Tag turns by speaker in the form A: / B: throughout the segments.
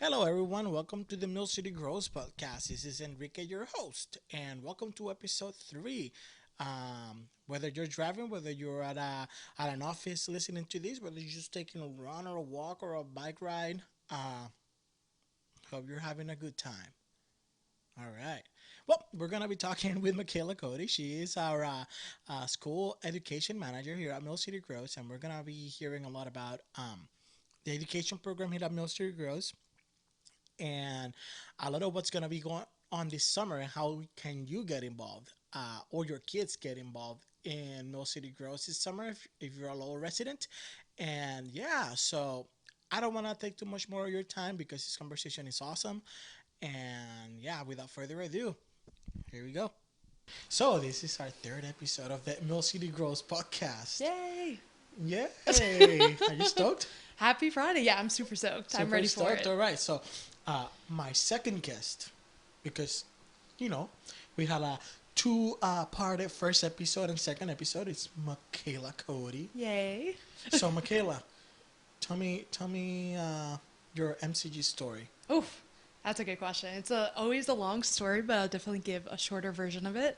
A: Hello, everyone. Welcome to the Mill City Grows podcast. This is Enrique, your host, and welcome to episode three. Whether you're driving, whether you're at an office listening to this, whether you're just taking a run or a walk or a bike ride, hope you're having a good time. All right. Well, we're gonna be talking with Macayla Cote. She is our school education manager here at Mill City Grows, and we're gonna be hearing a lot about the education program here at Mill City Grows and a lot of what's going to be going on this summer and how can you get involved or your kids get involved in Mill City Grows this summer if you're a Lowell resident. And yeah, so I don't want to take too much more of your time because this conversation is awesome. And yeah, without further ado, here we go. So this is our third episode of the Mill City Grows podcast.
B: Yay!
A: Yay! Are you stoked?
B: Happy Friday. Yeah, I'm super stoked. I'm
A: Super
B: ready for
A: stoked.
B: it.
A: All right. So, my second guest, because you know, we had a two-part first episode and second episode. It's Macayla Cote.
B: Yay.
A: So, Macayla, tell me your MCG story.
B: Oof. That's a good question. It's always a long story, but I'll definitely give a shorter version of it.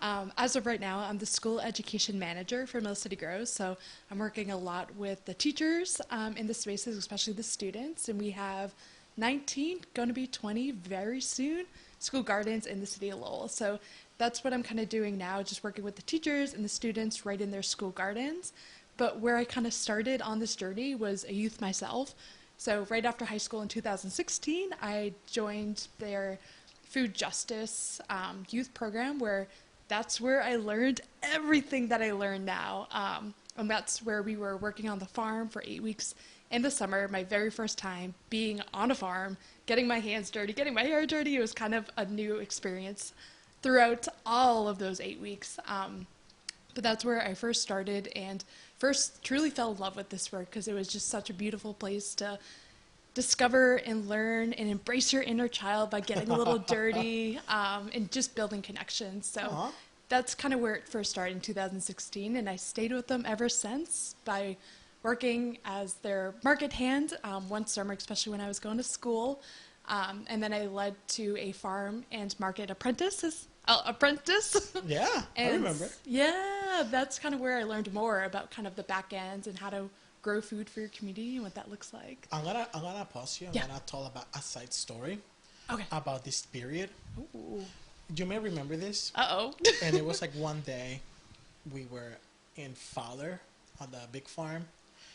B: As of right now, I'm the school education manager for Mill City Grows, so I'm working a lot with the teachers in the spaces, especially the students, and we have 19, going to be 20 very soon, school gardens in the city of Lowell. So that's what I'm kind of doing now, just working with the teachers and the students right in their school gardens. But where I kind of started on this journey was a youth myself. So right after high school in 2016, I joined their food justice youth program where that's where I learned everything that I learn now. And that's where we were working on the farm for 8 weeks in the summer, my very first time being on a farm, getting my hands dirty, getting my hair dirty. It was kind of a new experience throughout all of those 8 weeks. But that's where I first started and first truly fell in love with this work because it was just such a beautiful place to discover and learn and embrace your inner child by getting a little dirty and just building connections. So
A: Uh-huh.
B: that's kind of where it first started in 2016, and I stayed with them ever since by working as their market hand one summer, especially when I was going to school. And then I led to a farm and market apprentice.
A: Yeah, I
B: And
A: remember.
B: yeah, that's kind of where I learned more about kind of the back end and how to grow food for your community and what that looks like.
A: I'm gonna pause you. I'm
B: Yeah.
A: gonna tell about a side story
B: Okay.
A: about this period.
B: Ooh.
A: You may remember this,
B: Uh-oh.
A: and it was like one day we were in Fowler on the big farm.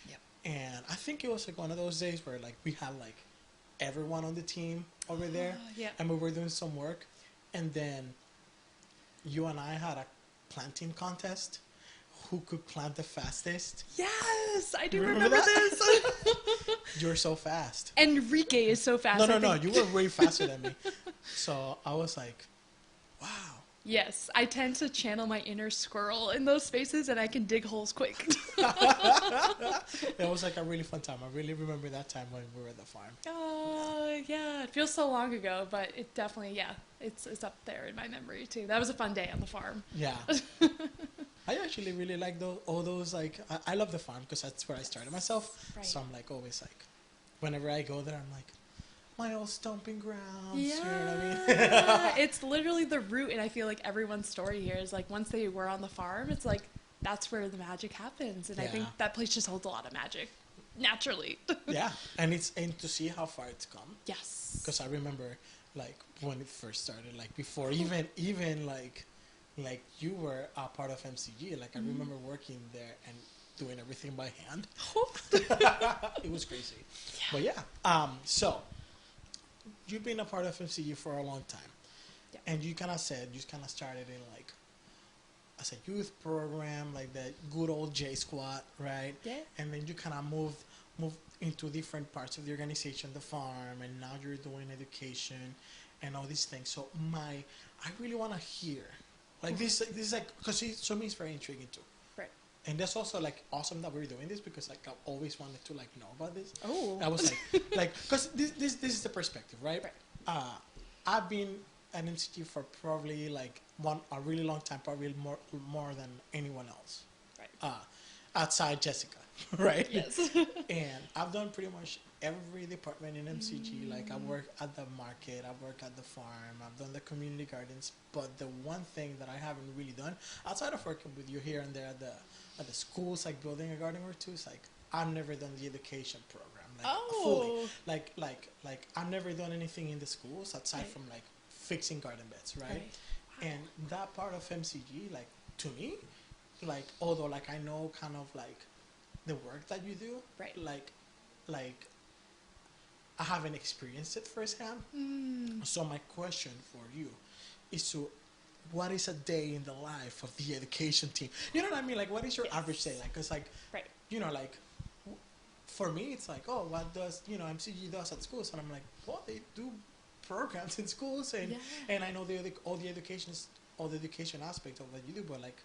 B: Yep.
A: And I think it was like one of those days where like we had like everyone on the team over there,
B: Yeah.
A: and we were doing some work, and then you and I had a planting contest. Who could plant the fastest?
B: Yes, I do
A: Remember
B: remember
A: that?
B: this.
A: You're so fast.
B: Enrique is so fast.
A: No.
B: I think.
A: You were way faster than me. So I was like, wow.
B: Yes, I tend to channel my inner squirrel in those spaces, and I can dig holes quick.
A: It was like a really fun time. I really remember that time when we were at the farm.
B: Yeah, it feels so long ago, but it definitely, yeah, it's up there in my memory too. That was a fun day on the farm.
A: Yeah. I actually really like all those, like, I love the farm because that's where I started myself.
B: Right.
A: So I'm like always like, whenever I go there, I'm like, my old stomping grounds.
B: Yeah,
A: You know what I mean?
B: it's literally the root, and I feel like everyone's story here is like once they were on the farm, it's like that's where the magic happens, and I think
A: Yeah.
B: that place just holds a lot of magic, naturally.
A: Yeah. And to see how far it's come.
B: Yes.
A: Because I remember, like, when it first started, like, before even like you were a part of MCG. Like, I remember working there and doing everything by hand. It was crazy.
B: Yeah.
A: But yeah, so you've been a part of MCG for a long time.
B: Yeah.
A: And you kind of started in, like, as a youth program, like the good old J Squad, right?
B: Yeah.
A: And then you kind of moved into different parts of the organization, the farm, and now you're doing education and all these things. So I really want to hear, like, this is like, because to me it's very intriguing too.
B: Right.
A: And that's also like awesome that we're doing this because like I've always wanted to like know about this.
B: Oh.
A: I was like because this is the perspective, right?
B: Right.
A: I've been an MCT for probably like a really long time, probably more than anyone else.
B: Right.
A: Outside Jessica. right?
B: Yes.
A: And I've done pretty much every department in MCG. Like I work at the market, I work at the farm, I've done the community gardens. But the one thing that I haven't really done outside of working with you here and there at the schools, like building a garden or two, is like I've never done the education program, like fully.
B: Oh.
A: Like I've never done anything in the schools aside
B: Right.
A: from like fixing garden beds, right?
B: Right.
A: And that part of MCG, like to me, like although like I know kind of like the work that you do,
B: Right.
A: like I haven't experienced it firsthand. So my question for you is to what is a day in the life of the education team? You know what I mean? Like what is your average day like? Cause like
B: Right.
A: you know like for me it's like oh what does MCG does at schools and I'm like well they do programs in schools and
B: Yeah.
A: and I know all the education aspect of what you do but like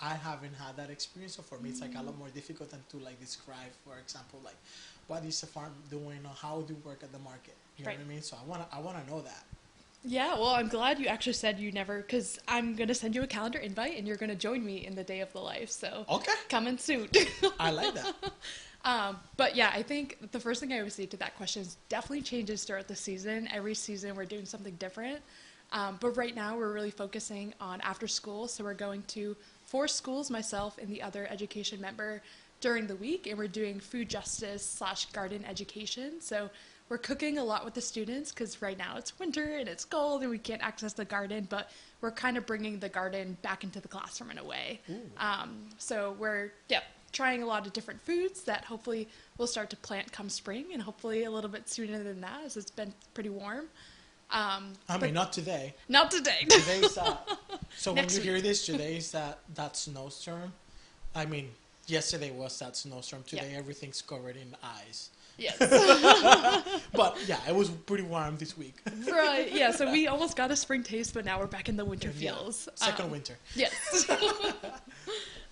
A: I haven't had that experience so for me it's like a lot more difficult than to like describe for example like what is the farm doing or how do you work at the market you know
B: Right.
A: what I mean so I wanna know that.
B: Yeah, well, I'm glad you actually said you never, because I'm going to send you a calendar invite and you're going to join me in the day of the life. So
A: Okay,
B: coming soon.
A: I like that.
B: But yeah, I think the first thing I would say to that question is definitely changes throughout the season. Every season we're doing something different. But right now we're really focusing on after school. So we're going to 4 schools, myself and the other education member during the week. And we're doing food justice / garden education. So we're cooking a lot with the students because right now it's winter and it's cold and we can't access the garden. But we're kind of bringing the garden back into the classroom in a way. So we're, trying a lot of different foods that hopefully we'll start to plant come spring and hopefully a little bit sooner than that as it's been pretty warm.
A: I mean not today.
B: Not today.
A: Today's so when
B: Next
A: you hear
B: week.
A: this today's that snowstorm. I mean yesterday was that snowstorm. Today
B: Yeah.
A: everything's covered in ice.
B: Yes.
A: But yeah, it was pretty warm this week.
B: Right. Yeah. So we almost got a spring taste, but now we're back in the winter
A: Yeah,
B: feels.
A: second winter.
B: Yes.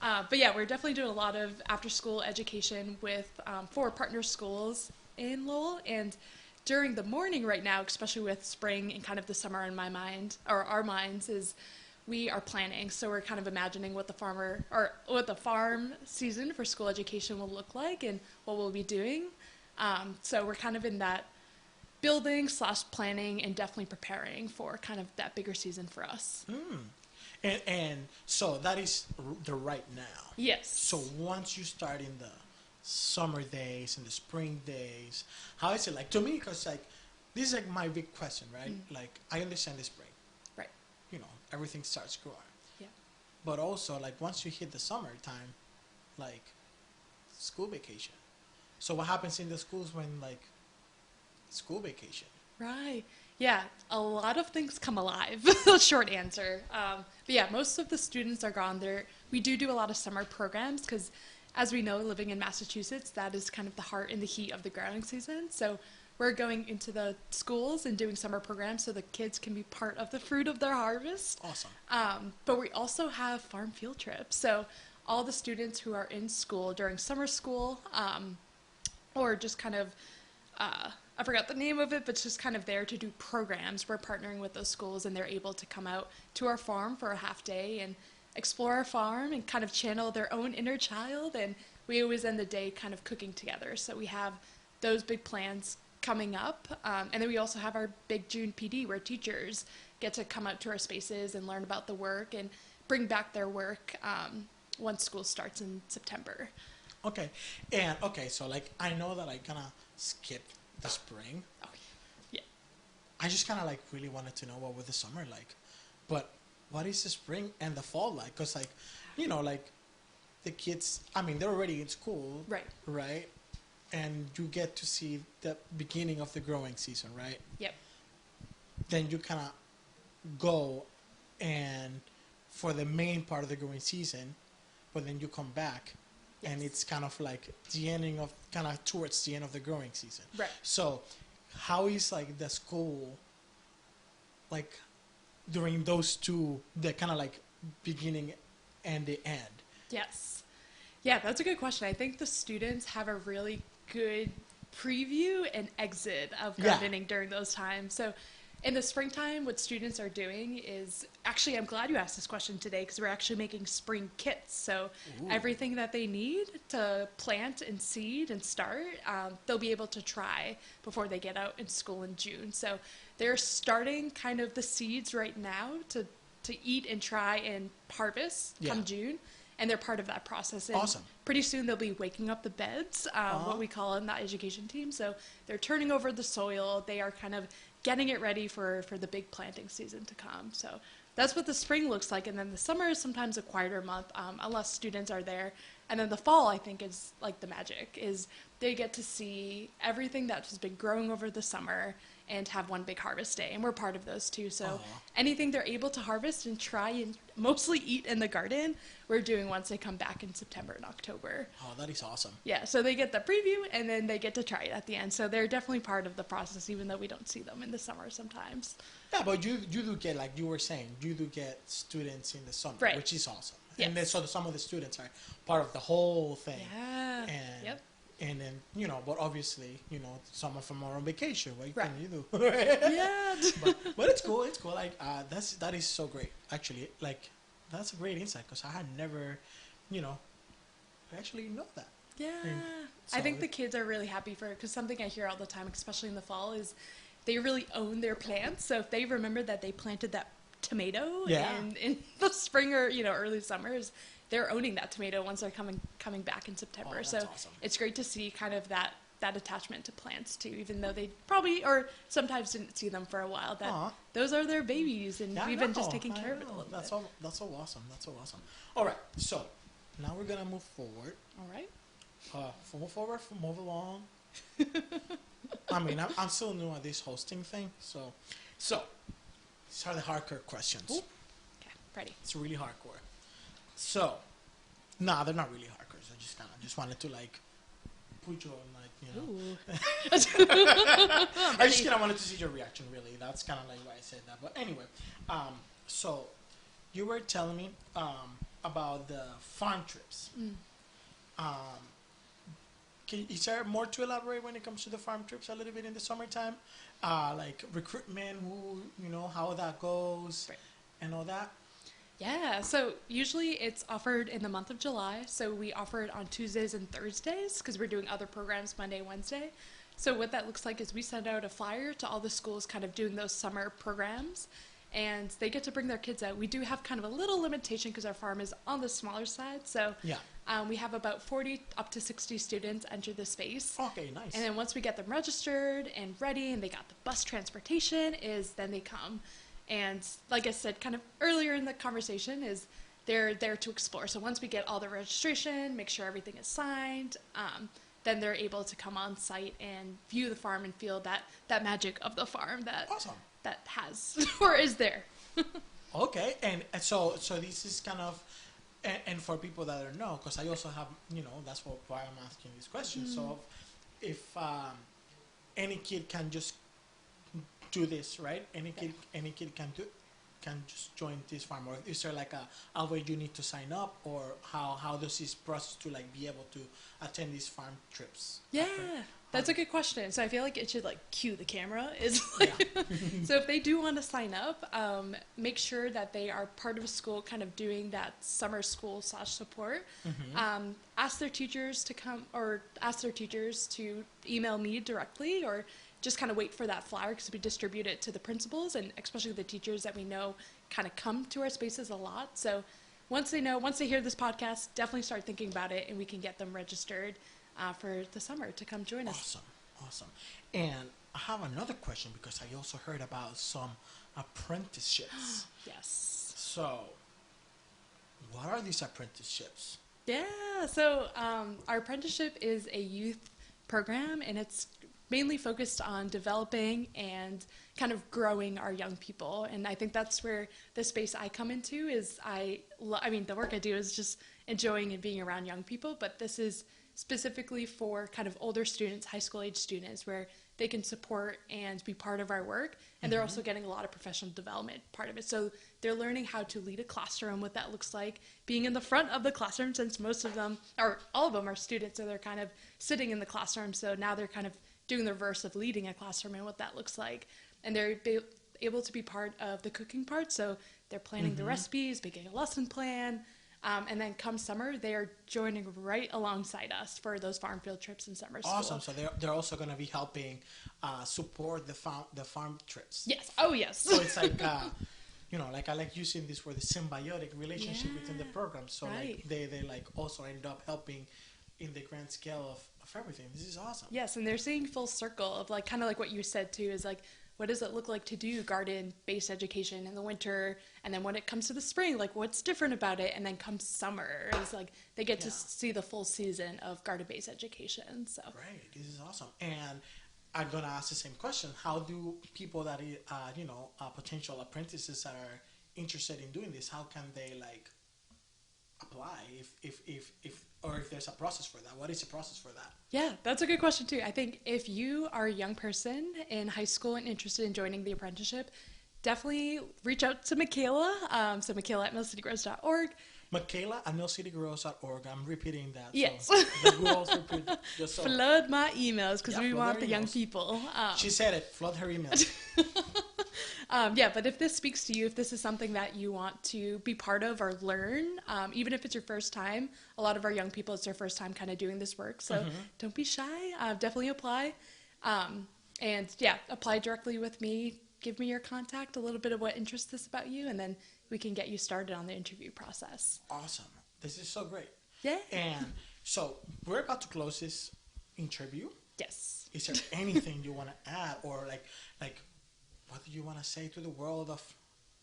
B: But yeah, we're definitely doing a lot of after-school education with 4 partner schools in Lowell. And during the morning right now, especially with spring and kind of the summer in my mind, or our minds, is we are planning. So we're kind of imagining what the farm season for school education will look like and what we'll be doing. So we're kind of in that building / planning and definitely preparing for kind of that bigger season for us.
A: And so that is the right now.
B: Yes.
A: So once you start in the summer days and the spring days, how is it like to me? Because like this is like my big question, right? Like I understand the spring,
B: Right.
A: you know, everything starts growing.
B: Yeah.
A: But also like once you hit the summertime, like school vacation. So what happens in the schools when like school vacation?
B: Right. Yeah, a lot of things come alive. Short answer. But yeah, most of the students are gone there. We do a lot of summer programs because, as we know, living in Massachusetts, that is kind of the heart and the heat of the growing season. So we're going into the schools and doing summer programs so the kids can be part of the fruit of their harvest.
A: Awesome.
B: But we also have farm field trips. So all the students who are in school during summer school, or just kind of I forgot the name of it, but it's just kind of there to do programs. We're partnering with those schools and they're able to come out to our farm for a half day and explore our farm and kind of channel their own inner child. And we always end the day kind of cooking together. So we have those big plans coming up. And then we also have our big June PD where teachers get to come out to our spaces and learn about the work and bring back their work once school starts in September.
A: Okay. So like I know that I kinda skipped the spring.
B: Oh, yeah.
A: I just kinda like really wanted to know what was the summer like. But what is the spring and the fall like? Cause like, you know, like the kids, I mean, they're already in school.
B: Right.
A: Right? And you get to see the beginning of the growing season, right?
B: Yep.
A: Then you kind of go and for the main part of the growing season, but then you come back and
B: Yes.
A: it's kind of like the ending of kind of towards the end of the growing season.
B: Right.
A: So how is like the school like during those two, the kind of like beginning and the end?
B: Yes. Yeah, that's a good question. I think the students have a really good preview and exit of
A: Yeah.
B: gardening during those times. So In the springtime, what students are doing is, actually, I'm glad you asked this question today because we're actually making spring kits. So everything that they need to plant and seed and start, they'll be able to try before they get out in school in June. So they're starting kind of the seeds right now to eat and try and harvest come June. And they're part of that process. And
A: awesome.
B: Pretty soon they'll be waking up the beds, what we call in that education team. So they're turning over the soil. They are kind of getting it ready for the big planting season to come. So that's what the spring looks like. And then the summer is sometimes a quieter month, unless students are there. And then the fall, I think, is like the magic, is they get to see everything that has been growing over the summer and have one big harvest day. And we're part of those too. So anything they're able to harvest and try and mostly eat in the garden, we're doing once they come back in September and October.
A: Oh, that is awesome.
B: Yeah, so they get the preview and then they get to try it at the end. So they're definitely part of the process, even though we don't see them in the summer sometimes.
A: Yeah, but you do get, like you were saying, you do get students in the summer,
B: right,
A: which is awesome.
B: Yes.
A: And then so some of the students are part of the whole thing.
B: Yeah.
A: And,
B: yep.
A: And then, but obviously, some of them are on vacation. What
B: right.
A: can you do?
B: Yeah.
A: but it's cool. It's cool. Like, that is so great. Actually, like, that's a great insight because I had never, actually know that.
B: Yeah. So I think the kids are really happy for it because something I hear all the time, especially in the fall, is they really own their plants. So if they remember that they planted that tomato in the spring or, early summers, they're owning that tomato once they're coming back in September.
A: Oh,
B: so
A: awesome.
B: It's great to see kind of that attachment to plants too, even though they probably or sometimes didn't see them for a while. That those are their babies, and we've been just taking care of it a little bit.
A: That's so awesome. That's so awesome. All right, so now we're gonna move forward.
B: All right.
A: Move along. I mean, I'm still new at this hosting thing, so these are the hardcore questions.
B: Ooh. Okay, ready.
A: It's really hardcore. So, they're not really hardcore. I just wanted to like put you on I just kind of wanted to see your reaction. Really, that's kind of like why I said that. But anyway, so you were telling me about the farm trips. Is there more to elaborate when it comes to the farm trips a little bit in the summertime? Like recruitment, how that goes,
B: right,
A: and all that?
B: Yeah, so usually it's offered in the month of July. So we offer it on Tuesdays and Thursdays because we're doing other programs Monday, Wednesday. So what that looks like is we send out a flyer to all the schools kind of doing those summer programs, and they get to bring their kids out. We do have kind of a little limitation because our farm is on the smaller side. So we have about 40 up to 60 students enter the space.
A: Okay, nice.
B: And then once we get them registered and ready and they got the bus transportation, then they come. And like I said, kind of earlier in the conversation, is they're there to explore. So once we get all the registration, make sure everything is signed, then they're able to come on site and view the farm and feel that magic of the farm that
A: awesome.
B: that has or is there.
A: Okay, and so this is kind of, and for people that don't know, because I also have, that's why I'm asking this question. So if any kid can just do this, right? Any kid can just join this farm, or is there like a way you need to sign up, or how does this process to like be able to attend these farm trips?
B: Yeah, that's a good question. So I feel like it should like cue the camera. Is like so if they do want to sign up, make sure that they are part of a school, kind of doing that summer school / support. Ask their teachers to come, or ask their teachers to email me directly, or just kind of wait for that flyer because we distribute it to the principals and especially the teachers that we know kind of come to our spaces a lot. So once they hear this podcast, definitely start thinking about it and we can get them registered for the summer to come join us.
A: Awesome. And I have another question because I also heard about some apprenticeships.
B: Yes.
A: So what are these apprenticeships?
B: Yeah, so our apprenticeship is a youth program and it's mainly focused on developing and kind of growing our young people. And I think that's where the space I come into is I mean, the work I do is just enjoying and being around young people, but this is specifically for kind of older students, high school age students, where they can support and be part of our work. And they're also getting a lot of professional development part of it. So they're learning how to lead a classroom, what that looks like, being in the front of the classroom, since most of them, or all of them are students, so they're kind of sitting in the classroom. So now they're kind of doing the reverse of leading a classroom and what that looks like. And they're able to be part of the cooking part. So they're planning the recipes, making a lesson plan. And then come summer, they are joining right alongside us for those farm field trips in summer school.
A: Awesome. So they're also going to be helping support the farm trips.
B: Yes. Oh, yes.
A: So it's like, like I like using this for the symbiotic relationship within the program. So like they like also end up helping in the grand scale of everything. This is awesome.
B: Yes, and they're seeing full circle of like kind of like what you said too is like, what does it look like to do garden-based education in the winter? And then when it comes to the spring, like what's different about it? And then comes summer, it's like they get to see the full season of garden-based education. So
A: right, this is awesome. And I'm gonna ask the same question: how do people that potential apprentices that are interested in doing this, how can they like apply if there's a process for that? What is the process for that?
B: Yeah, that's a good question too. I think if you are a young person in high school and interested in joining the apprenticeship, definitely reach out to Macayla. So Macayla at millcitygrows.org.
A: Macayla at millcitygrows.org. I'm repeating that.
B: Yes.
A: So the rules repeat just so.
B: Flood my emails because we want the young
A: emails.
B: people.
A: She said it. Flood her emails.
B: But if this speaks to you, if this is something that you want to be part of or learn, even if it's your first time, a lot of our young people, it's their first time kind of doing this work. So don't be shy. Definitely apply. Apply directly with me. Give me your contact, a little bit of what interests this about you, and then we can get you started on the interview process.
A: Awesome. This is so great.
B: Yeah.
A: And so we're about to close this interview.
B: Yes.
A: Is there anything you want to add, or like what do you want to say to the world of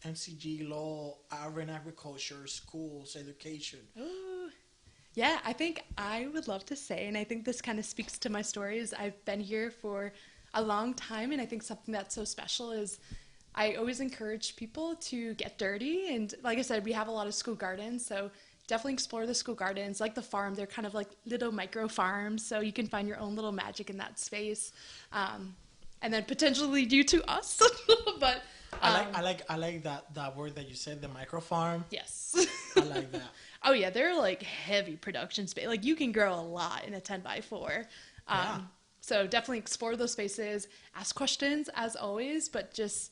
A: MCG, law, urban agriculture, schools, education?
B: Ooh. Yeah, I think I would love to say, and I think this kind of speaks to my story, is I've been here for a long time, and I think something that's so special is I always encourage people to get dirty. And like I said, we have a lot of school gardens, so definitely explore the school gardens. Like the farm, they're kind of like little micro farms, so you can find your own little magic in that space. And then potentially lead you to us. But
A: I like that word that you said, the micro farm.
B: Yes.
A: I like that.
B: Oh yeah, they're like heavy production space. Like you can grow a lot in a 10x4. So definitely explore those spaces, ask questions as always, but just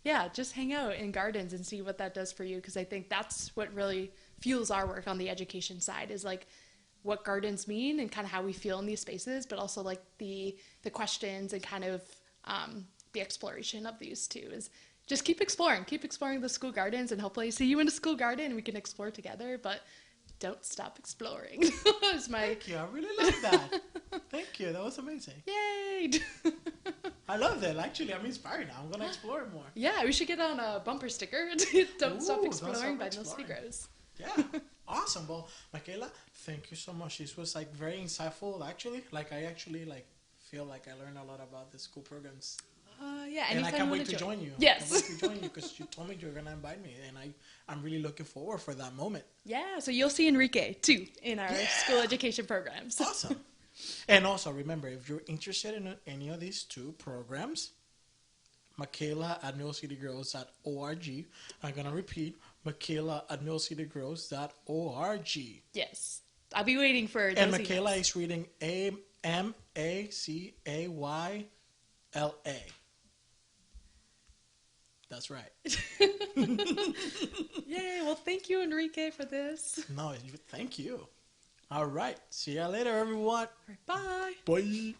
B: hang out in gardens and see what that does for you. Because I think that's what really fuels our work on the education side, is like what gardens mean and kind of how we feel in these spaces, but also like the questions and kind of the exploration of these too. Is just keep exploring the school gardens, and hopefully see you in a school garden and we can explore together, but don't stop exploring.
A: Thank you. I really love that. Thank you. That was amazing.
B: Yay!
A: I love that. Actually, I'm inspired now. I'm going to explore more.
B: Yeah, we should get on a bumper sticker. Don't stop exploring by No City Grows.
A: Yeah. Awesome. Well, Macayla, thank you so much. This was like very insightful, actually. Like I actually feel like I learned a lot about the school programs.
B: And
A: I can't wait to join you.
B: Yes.
A: I can't wait to join you because you told me you were going to invite me, and I'm really looking forward for that moment.
B: Yeah, so you'll see Enrique too in our school education programs.
A: Awesome. And also remember, if you're interested in any of these two programs, Macayla at millcitygrows.org. I'm going to repeat, Macayla at millcitygrows.org.
B: Yes. I'll be waiting for those
A: And Macayla
B: emails.
A: is reading Macayla. That's right.
B: Yay, well thank you Enrique for this.
A: No, thank you. All right. See you later, everyone.
B: All right, bye.
A: Bye.